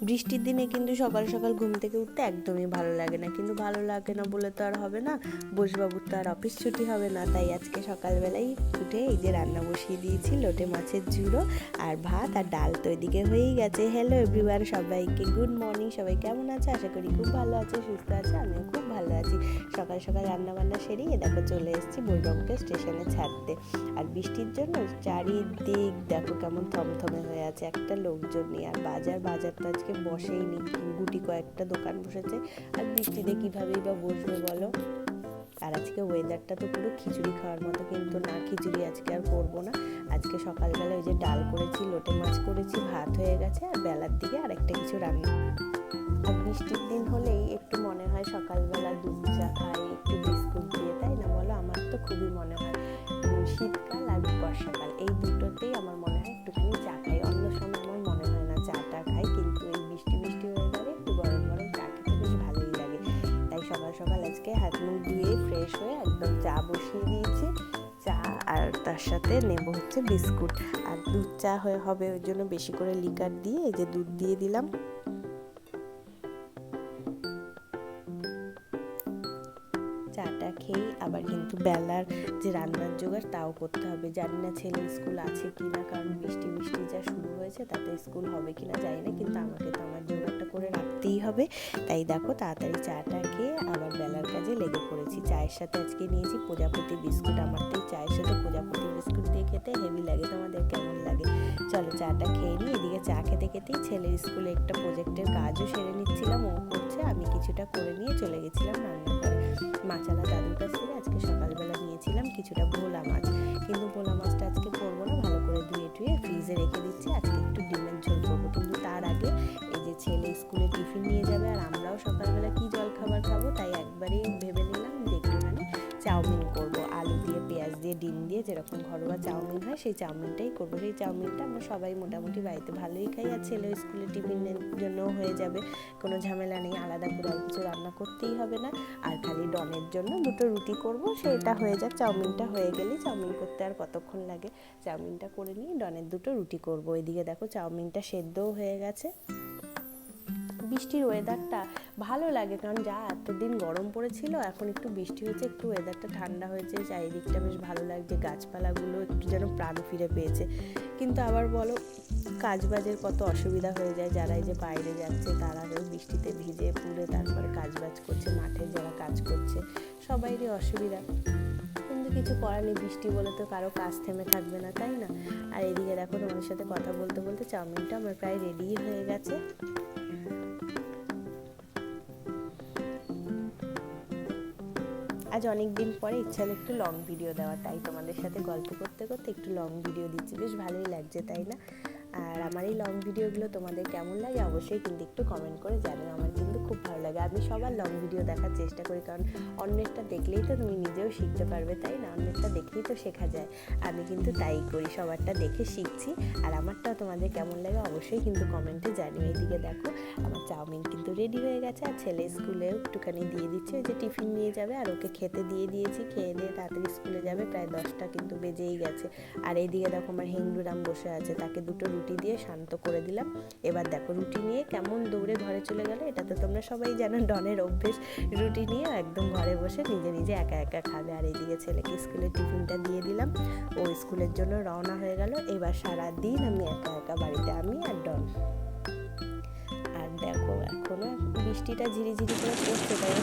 বৃষ্টির দিনে কিন্তু সকাল সকাল ঘুম থেকে উঠতে একদমই ভালো লাগে না, কিন্তু ভালো লাগে না বলে তো আর হবে না, বসবাবুর তো আর অফিস ছুটি হবে না। তাই আজকে সকালবেলাই উঠে এই যে রান্না বসিয়ে দিয়েছি, লোটে মাছের ঝুড়ো আর ভাত আর ডাল তো এদিকে হয়েই গেছে। হ্যালো এভরিওয়ান, সবাইকে গুড মর্নিং। সবাই কেমন আছে? আশা করি খুব ভালো আছে, সুস্থ আছে। আমিও খুব ভালো আছি। সকাল সকাল রান্না বান্না সেরেই দেখো চলে এসেছি বসবাবুকে স্টেশনে ছাড়তে। আর বৃষ্টির জন্য চারিদিক দেখো কেমন থমথমে হয়ে আছে, একটা লোকজন নেই। আর বাজার তো আজকে বসেইনি, গুটি কয়েকটা দোকান বসেছে। আর বৃষ্টিতে কীভাবেই বা বসবে বলো। আর আজকে ওয়েদারটা তো পুরো খিচুড়ি খাওয়ার মতো, কিন্তু না, খিচুড়ি আজকে আর করবো না। আজকে সকালবেলা ওই যে ডাল করেছি, লোটে মাছ করেছি, ভাত হয়ে গেছে, আর বেলার দিকে আরেকটা কিছু রান্না। আর বৃষ্টির দিন হলেই একটু মনে হয় সকালবেলা দুধ চা খাই একটু বিস্কুট দিয়ে, তাই না বলো? আমার তো খুবই মনে হয়। শীতকাল আর বর্ষাকাল এই দুটোতেই আমার মনে হয় একটুখানি চা খাই, অন্য সময় আমার মনে হয় না চাটা খাই। কিন্তু এই বৃষ্টি হয়ে যাবে, একটু গরম গরম চা খেতে বেশ ভালোই লাগে। তাই সকাল সকাল আজকে হাত মুখ ধুয়ে ফ্রেশ হয়ে একদম চা বসিয়ে দিয়েছি। চা আর তার সাথে নেব হচ্ছে বিস্কুট। আর দুধ চা হবে, ওই জন্য বেশি করে লিকার দিয়ে এই যে দুধ দিয়ে দিলাম। চাটা খেয়েই আবার কিন্তু বেলার যে রান্নার জোগাড় তাও করতে হবে। জানি না ছেলের স্কুল আছে কি না, কারণ বৃষ্টি যা শুরু হয়েছে তাতে স্কুল হবে কি না জানি না, কিন্তু আমাকে তো আমার জোগাড়টা করে রাখতেই হবে। তাই দেখো তাড়াতাড়ি চাটা খেয়ে আবার বেলার কাজে লেগে পড়েছি। চায়ের সাথে আজকে নিয়েছি প্রজাপতি বিস্কুট। আমার তো চায়ের সাথে প্রজাপতি বিস্কুট দিয়ে খেতে হেভি লাগে। তোমাদের কেমন লাগে? চলো চাটা খেয়ে নিই। এদিকে চা খেতে খেতেই ছেলের স্কুলে একটা প্রজেক্টের কাজও সেরে নিচ্ছিলাম, ও করছে, আমি কিছুটা করে নিয়ে চলে গেছিলাম রান্নাঘরে। মাছালা দাদুর কাছ থেকে আজকে সকালবেলা নিয়েছিলাম কিছুটা ভোলা মাছ, কিন্তু ভোলা মাছটা আজকে করবো না, ভালো করে ধুয়ে ফ্রিজে রেখে দিচ্ছি। আজকে একটু ডিমের ঝোল করবো, কিন্তু তার আগে এই যে ছেলে স্কুলে টিফিন নিয়ে যাবে আর আমরাও সকালবেলা কি জল খাবার খাবো, তাই একবারেই ভেবে নিলাম যে একটুখানি চাউমিন করবো, আলু দিয়ে পেঁয়াজ দিয়ে ডিম দিয়ে যেরকম ঘরোয়া চাউমিন হয় সেই চাউমিনটাই করবো। সেই চাউমিনটা আমরা সবাই মোটামুটি বাড়িতে ভালোই খাই, আর ছেলে স্কুলে টিফিনের জন্যও হয়ে যাবে, কোনো ঝামেলা নেই, আলাদা করে আর কিছু রান্না করতেই হবে না। আর খালি ডনের জন্য দুটো রুটি করব, সেটা হয়ে যাক। চাউমিনটা হয়ে গেলেই, চাউমিন করতে আর কতক্ষণ লাগে, চাউমিনটা করে নিয়ে ডনের দুটো রুটি করব। এদিকে দেখো চাউমিনটা সেদ্ধও হয়ে গেছে। বৃষ্টির ওয়েদারটা ভালো লাগে, কারণ যা এতদিন গরম পড়েছিল, এখন একটু বৃষ্টি হয়েছে, একটু ওয়েদারটা ঠান্ডা হয়েছে, চারিদিকটা বেশ ভালো লাগছে, গাছপালাগুলো একটু যেন প্রাণ ফিরে পেয়েছে। কিন্তু আবার বলো, কাজবাজের কত অসুবিধা হয়ে যায়, যারা এই যে বাইরে যাচ্ছে তারা বৃষ্টিতে ভিজে পুড়ে তারপরে কাজবাজ করছে, মাঠে যারা কাজ করছে সবাইরই অসুবিধা, কিন্তু কিছু করার নেই, বৃষ্টি বলে তো কারো কাজ থেমে থাকবে না, তাই না? আর এদিকে দেখো তোমাদের সাথে কথা বলতে বলতে চাউমিনটা আমার প্রায় রেডি হয়ে গেছে। আজ অনেক দিন পরে ইচ্ছা হলো একটু লং ভিডিও দেওয়া, তাই তোমাদের সাথে গল্প করতে করতে একটু লং ভিডিও দিচ্ছি, বেশ ভালোই লাগছে, তাই না? আর আমার এই লং ভিডিওগুলো তোমাদের কেমন লাগে অবশ্যই কিন্তু একটু কমেন্ট করে জানিও। আমার কিন্তু খুব ভালো লাগে, আমি সবার লং ভিডিও দেখার চেষ্টা করি, কারণ অন্যেরটা দেখলেই তো তুমি নিজেও শিখতে পারবে, তাই না? অন্যেরটা দেখলেই তো শেখা যায়। আমি কিন্তু তাই করি, সবারটা দেখে শিখছি। আর আমারটাও তোমাদের কেমন লাগে অবশ্যই কিন্তু কমেন্টে জানিও। এইদিকে দেখো আমার চাউমিন কিন্তু রেডি হয়ে গেছে, আর ছেলে স্কুলেও একটুখানি দিয়ে দিচ্ছে, ওই যে টিফিন নিয়ে যাবে, আর ওকে খেতে দিয়ে দিয়েছি, খেয়ে দিয়ে তাড়াতাড়ি স্কুলে যাবে, প্রায় 10টা কিন্তু বেজেই গেছে। আর এইদিকে দেখো আমার হেংডুরাম বসে আছে, তাকে দুটো রুটি দিয়ে শান্ত করে দিলাম। এবার দেখো রুটি নিয়ে কেমন দৌড়ে ঘরে চলে গেল, এটা তো তোমরা সবাই জানো, ডনের অভ্যেস, রুটি নিয়ে একদম ঘরে বসে নিজে একা একা খাবে। আর এইদিকে ছেলেকে স্কুলের টিফিনটা দিয়ে দিলাম, ও স্কুলের জন্য রওনা হয়ে গেল। এবার সারাদিন আমি একা বাড়িতে, আমি আর ডন। আর দেখো এখনো বৃষ্টিটা ঝিরিঝিরি করে পড়ছে, তাই